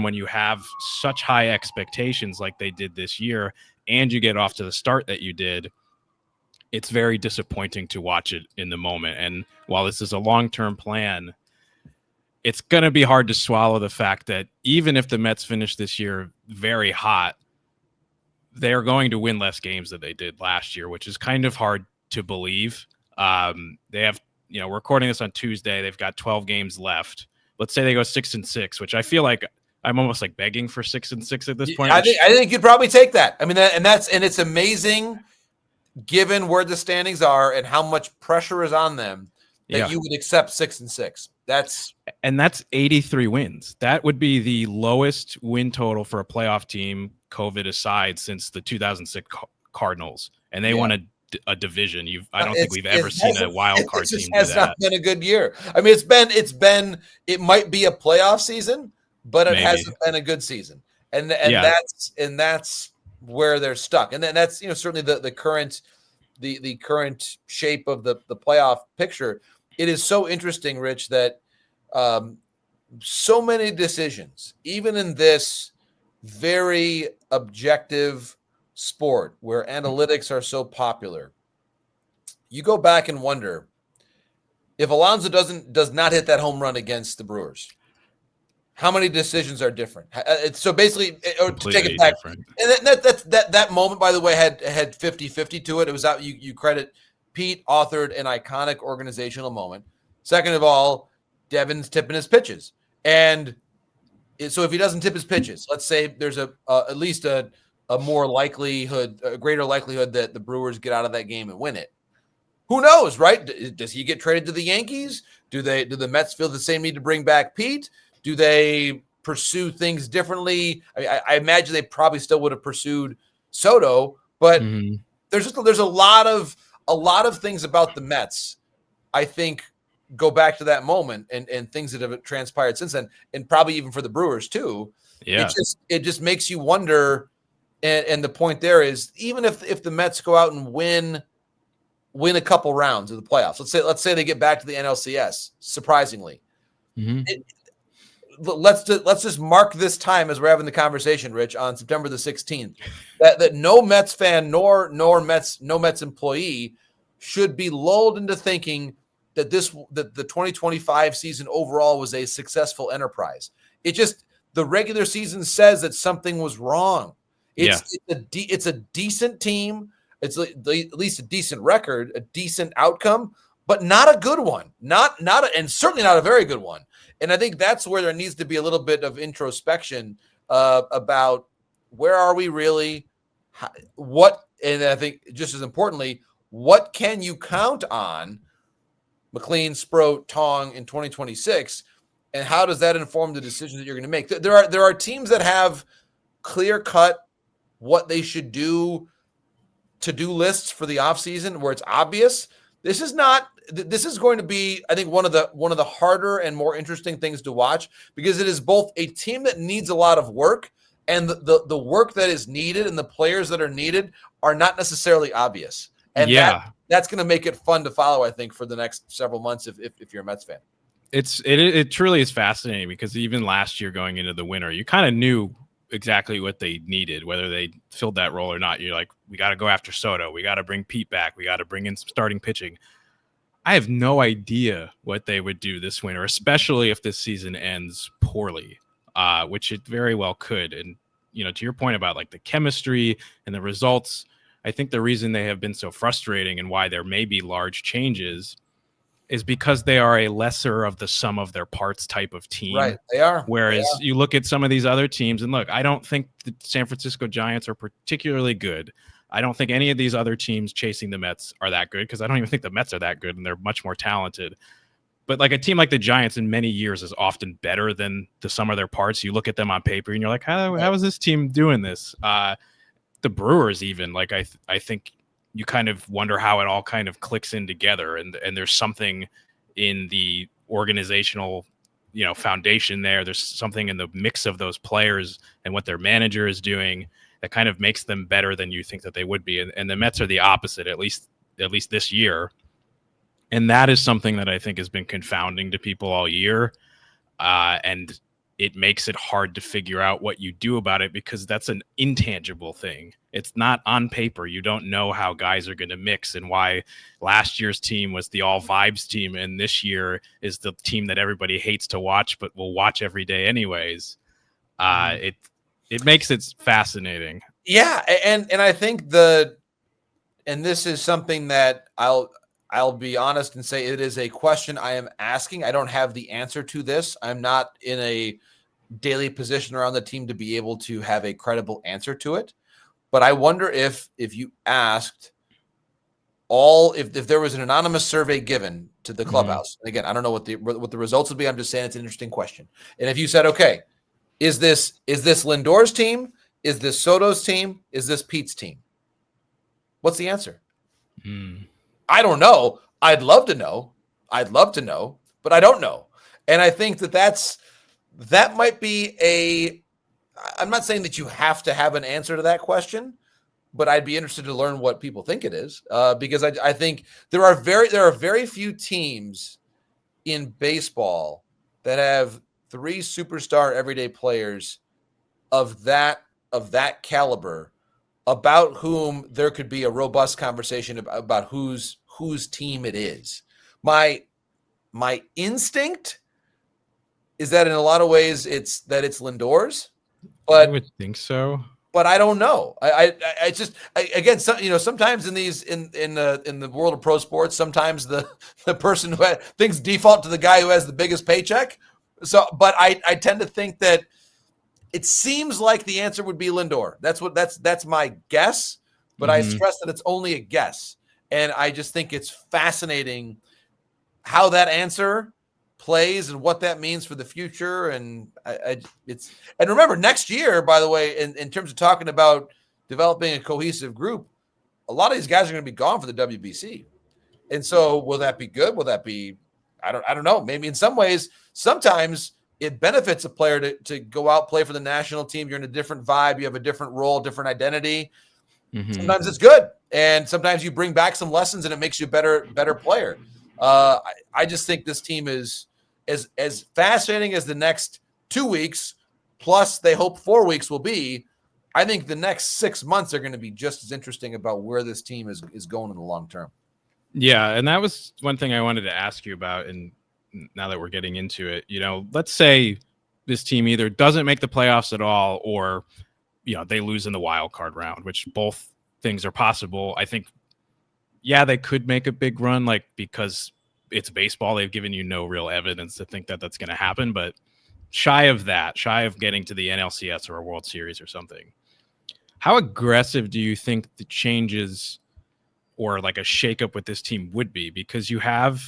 when you have such high expectations like they did this year and you get off to the start that you did, it's very disappointing to watch it in the moment. And while this is a long-term plan, it's going to be hard to swallow the fact that even if the Mets finish this year very hot, they're going to win less games than they did last year, which is kind of hard to believe. They have, we're recording this on Tuesday. They've got 12 games left. Let's say they go 6-6, which I feel like I'm almost like begging for 6-6 at this point. I think you'd probably take that. I mean, and it's amazing given where the standings are and how much pressure is on them that you would accept 6-6. That's 83 wins. That would be the lowest win total for a playoff team, COVID aside, since the 2006 Cardinals, and they won a division. I don't think we've ever seen a wild card team do that. It's not been a good year. I mean, it might be a playoff season, but it hasn't been a good season, and that's where they're stuck. And then that's certainly the current shape of the playoff picture. It is so interesting, Rich, that so many decisions, even in this very objective sport where analytics are so popular, you go back and wonder if Alonso does not hit that home run against the Brewers, how many decisions are different? So basically, to take it back, different. And that moment, by the way, had 50-50 to it. It was out. You credit Pete authored an iconic organizational moment. Second of all, Devin's tipping his pitches, and so if he doesn't tip his pitches, let's say there's at least a greater likelihood that the Brewers get out of that game and win it. Who knows, right? Does he get traded to the Yankees? Do the Mets feel the same need to bring back Pete? Do they pursue things differently? I imagine they probably still would have pursued Soto, but there's a lot of things about the Mets, I think, go back to that moment and things that have transpired since then, and probably even for the Brewers too. Yeah, it just makes you wonder. And the point there is, even if the Mets go out and win a couple rounds of the playoffs, let's say they get back to the NLCS, surprisingly. Let's just mark this time as we're having the conversation, Rich, on September the 16th, that no Mets fan nor Mets employee should be lulled into thinking that the 2025 season overall was a successful enterprise. The regular season says that something was wrong. It's a decent team. It's at least a decent record, a decent outcome, but not a good one. And certainly not a very good one. And I think that's where there needs to be a little bit of introspection about where are we really, and I think just as importantly, what can you count on McLean, Sproat, Tong in 2026, and how does that inform the decisions that you're going to make? There are teams that have clear-cut what they should do, to-do lists for the offseason where it's obvious. This is going to be, I think, one of the harder and more interesting things to watch, because it is both a team that needs a lot of work, and the work that is needed and the players that are needed are not necessarily obvious. And that's going to make it fun to follow, I think, for the next several months if you're a Mets fan. It truly is fascinating, because even last year going into the winter, you kind of knew exactly what they needed, whether they filled that role or not. You're like, we got to go after Soto. We got to bring Pete back. We got to bring in some starting pitching. I have no idea what they would do this winter, especially if this season ends poorly, which it very well could. And, to your point about like the chemistry and the results, I think the reason they have been so frustrating and why there may be large changes is because they are a lesser of the sum of their parts type of team. Right, they are. Whereas you look at some of these other teams, and look, I don't think the San Francisco Giants are particularly good. I don't think any of these other teams chasing the Mets are that good, because I don't even think the Mets are that good, and they're much more talented. But like a team like the Giants in many years is often better than the sum of their parts. You look at them on paper and you're like, how is this team doing this? The Brewers even, like I think you kind of wonder how it all kind of clicks in together, and there's something in the organizational, foundation there. There's something in the mix of those players and what their manager is doing that kind of makes them better than you think that they would be. And the Mets are the opposite, at least this year. And that is something that I think has been confounding to people all year. And it makes it hard to figure out what you do about it because that's an intangible thing. It's not on paper. You don't know how guys are going to mix and why last year's team was the all vibes team and this year is the team that everybody hates to watch but will watch every day anyways. It makes it fascinating. Yeah, and I think and this is something that I'll be honest and say it is a question I am asking. I don't have the answer to this. I'm not in a daily position around the team to be able to have a credible answer to it. But I wonder if you asked if there was an anonymous survey given to the clubhouse. And again, I don't know what the results would be. I'm just saying it's an interesting question. And if you said, okay, is this Lindor's team? Is this Soto's team? Is this Pete's team? What's the answer? I don't know. I'd love to know. But I don't know. And I think that might be I'm not saying that you have to have an answer to that question, but I'd be interested to learn what people think it is, because I think there are very few teams in baseball that have 3 superstar everyday players of that caliber about whom there could be a robust conversation about whose team it is. My instinct is that in a lot of ways it's Lindor's, but I would think so. But I don't know. I just again, sometimes in the world of pro sports, sometimes the person who things default to the guy who has the biggest paycheck. So, but I tend to think that it seems like the answer would be Lindor. That's my guess, but I stress that it's only a guess. And I just think it's fascinating how that answer plays and what that means for the future. And and remember, next year, by the way, in terms of talking about developing a cohesive group, a lot of these guys are going to be gone for the WBC. And so will that be good? Will that be, I don't know. Maybe in some ways, sometimes it benefits a player to go out, play for the national team. You're in a different vibe. You have a different role, different identity. Sometimes it's good. And sometimes you bring back some lessons and it makes you a better player. I just think this team is as fascinating as the next 2 weeks, plus they hope 4 weeks will be. I think the next 6 months are going to be just as interesting about where this team is going in the long term. Yeah, and that was one thing I wanted to ask you about. And now that we're getting into it, let's say this team either doesn't make the playoffs at all, or they lose in the wild card round, which both things are possible. I think, yeah, they could make a big run, because it's baseball. They've given you no real evidence to think that that's going to happen. But shy of getting to the NLCS or a World Series or something, how aggressive do you think the changes or like a shakeup with this team would be? Because you have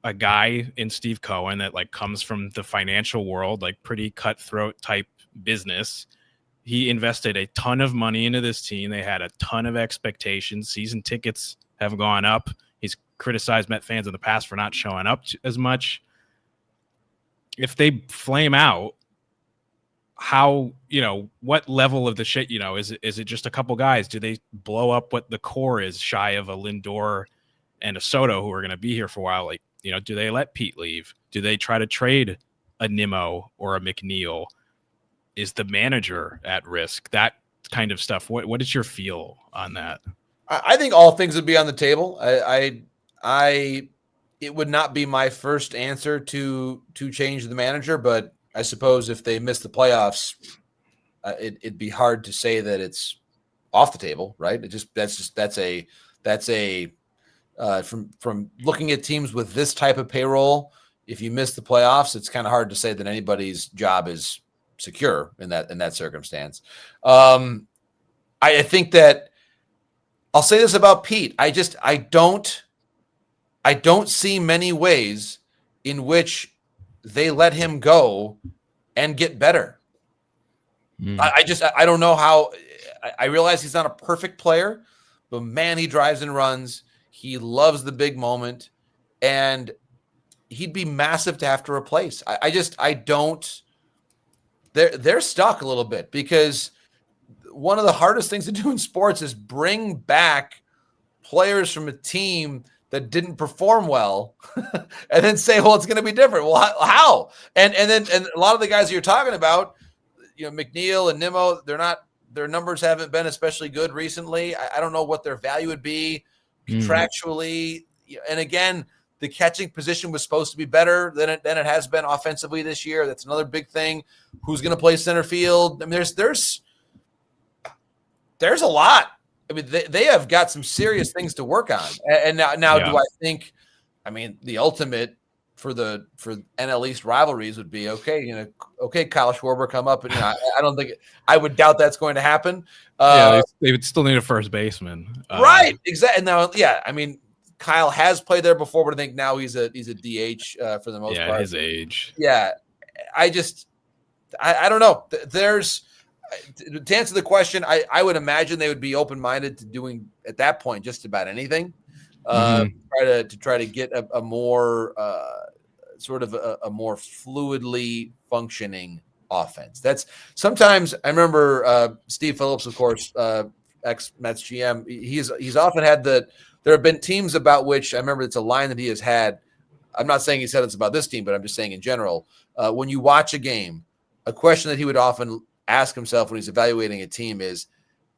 a guy in Steve Cohen that comes from the financial world, pretty cutthroat type business. He invested a ton of money into this team. They had a ton of expectations. Season tickets have gone up. He's criticized Met fans in the past for not showing up as much. If they flame out, how, what level of the shit, is it just a couple guys? Do they blow up what the core is, shy of a Lindor and a Soto who are going to be here for a while? Do they let Pete leave? Do they try to trade a Nimmo or a McNeil? Is the manager at risk? That kind of stuff. What is your feel on that? I think all things would be on the table. It would not be my first answer to change the manager, but I suppose if they miss the playoffs, it'd be hard to say that it's off the table, right? From looking at teams with this type of payroll, if you miss the playoffs, it's kind of hard to say that anybody's job is secure in that circumstance. I think that I'll say this about Pete. I don't see many ways in which they let him go and get better. I don't know how. I realize he's not a perfect player, but man, he drives and runs. He loves the big moment, and he'd be massive to have to replace. I don't. They're stuck a little bit because one of the hardest things to do in sports is bring back players from a team that didn't perform well and then say, well, it's going to be different. Well, how? And a lot of the guys you're talking about, McNeil and Nimmo, their numbers haven't been especially good recently. I don't know what their value would be contractually. And again, the catching position was supposed to be better than it has been offensively this year. That's another big thing. Who's going to play center field? I mean, there's a lot. I mean, they have got some serious things to work on. And now do I think, the ultimate for NL East rivalries would be, okay, Kyle Schwarber come up. And I don't think – I would doubt that's going to happen. They would still need a first baseman. Right, exactly. Now, Kyle has played there before, but I think now he's a DH for the most part. Yeah, his age. Yeah, I don't know. There's to answer the question, I would imagine they would be open-minded to doing at that point just about anything. Try to get a more sort of a more fluidly functioning offense. That's sometimes I remember Steve Phillips, of course, ex-Mets GM. He's often had there have been teams about which I remember it's a line that he has had. I'm not saying he said it's about this team, but I'm just saying in general, when you watch a game, a question that he would often ask himself when he's evaluating a team is,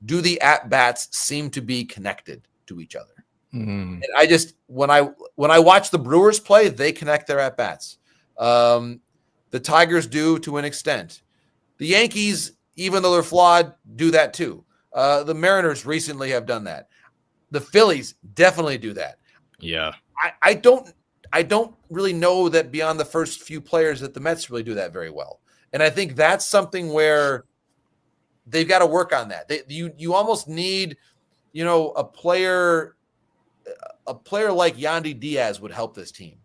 do the at-bats seem to be connected to each other? And I just, when I watch the Brewers play, they connect their at-bats. The Tigers do to an extent. The Yankees, even though they're flawed, do that too. The Mariners recently have done that. The Phillies definitely do that. Yeah. I don't really know that beyond the first few players that the Mets really do that very well. And I think that's something where they've got to work on that. You almost need, a player like Yandy Diaz would help this team.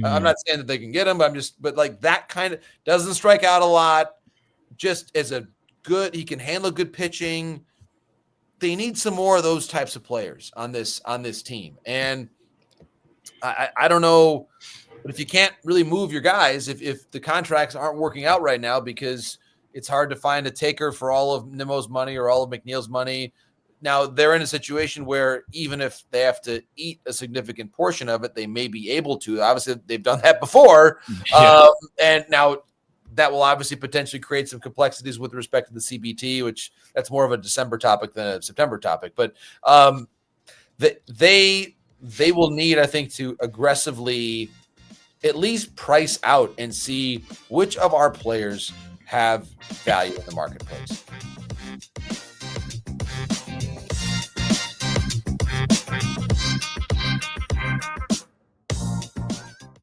I'm not saying that they can get him, but like that kind of doesn't strike out a lot. Just as he can handle good pitching. They need some more of those types of players on this team. And I don't know, but if you can't really move your guys, if the contracts aren't working out right now because it's hard to find a taker for all of Nimmo's money or all of McNeil's money. Now they're in a situation where even if they have to eat a significant portion of it, they may be able to. Obviously, they've done that before. And now that will obviously potentially create some complexities with respect to the CBT, which that's more of a December topic than a September topic. But they will need, I think, to aggressively at least price out and see which of our players have value in the marketplace.